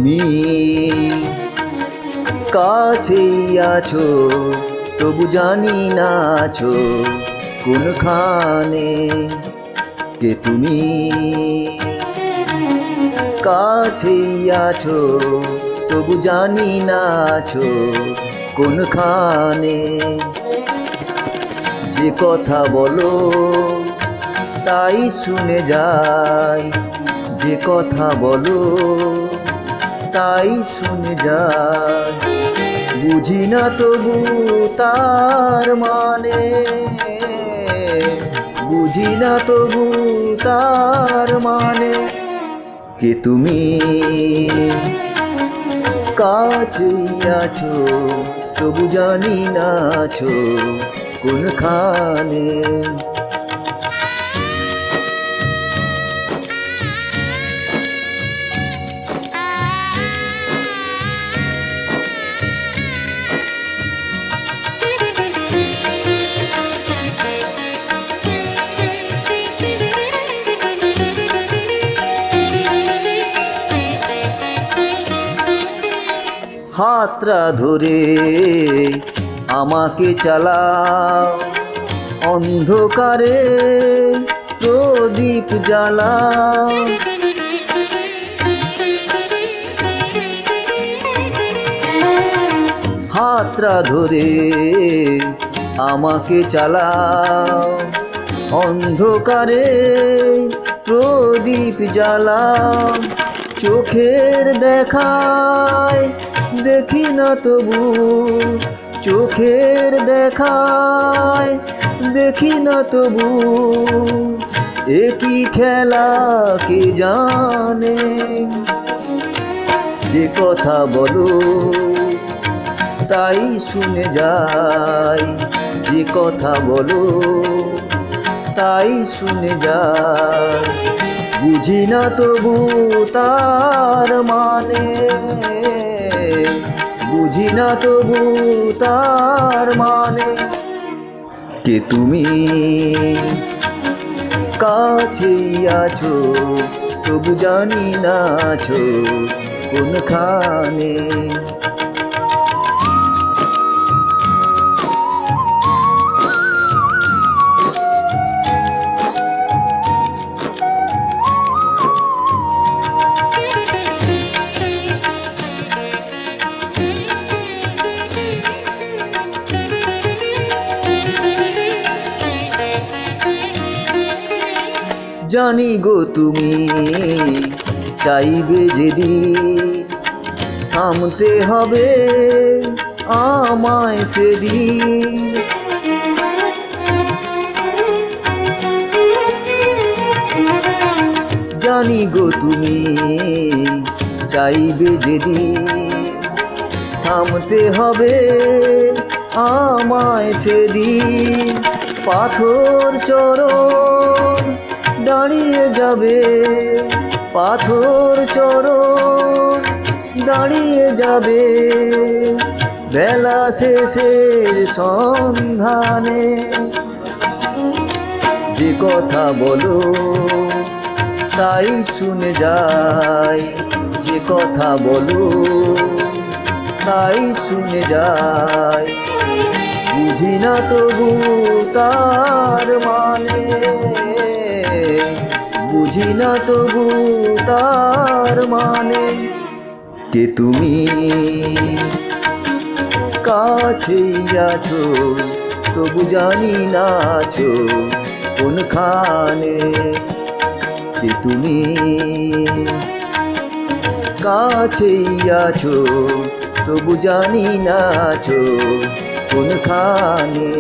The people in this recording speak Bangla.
তুমি কাছেই আছো, তবু জানি না আছো কোনখানে। কে তুমি কাছেই আছো, তবু জানি না আছো কোনখানে। যে কথা বলো তাই শুনে যাই, যে কথা বলো তাই শুনে যাই। বুঝি না তবু তার মানে, বুঝি না তবু তার মানে। কে তুমি কাছেই আছো, তবু জানি না আছো কোনখানে। হাতটা ধরে আমাকে চালাও, অন্ধকারে প্রদীপ জ্বালাও। হাতটা ধরে আমাকে চালাও, অন্ধকারে প্রদীপ জ্বালাও। চোখের দেখায় দেখি না তবু, চোখের দেখায় দেখি না তবু। একই খেলা কে জানে। যে কথা বলো তাই শুনে যাই, যে কথা বলো তাই শুনে যাই। বুঝি না তবু তার মানে, বুঝি না তবু তার মানে। কে তুমি কাছেই আছো, তবু জানি না আছো কোনখানে। জানি গো তুমি চাইবে যেদিন, থামতে হবে আমায় সেদিন। জানি গো তুমি চাইবে যেদিন, থামতে হবে আমায় সেদিন। পাথর চরণ দাঁড়িয়ে যাবে, পাথর চরণ দাঁড়িয়ে যাবে। বেলা শেষের সন্ধানে। যে কথা বলো তাই শুনে যাই, যে কথা বলো তাই শুনে যাই। বুঝি না তবু তার মানে, বুঝি না তবু তার মানে। কে তুমি কাছেই আছো, তবু জানি না আছো কোনখানে। কে তুমি কাছেই আছো, তবু জানি না আছো কোনখানে।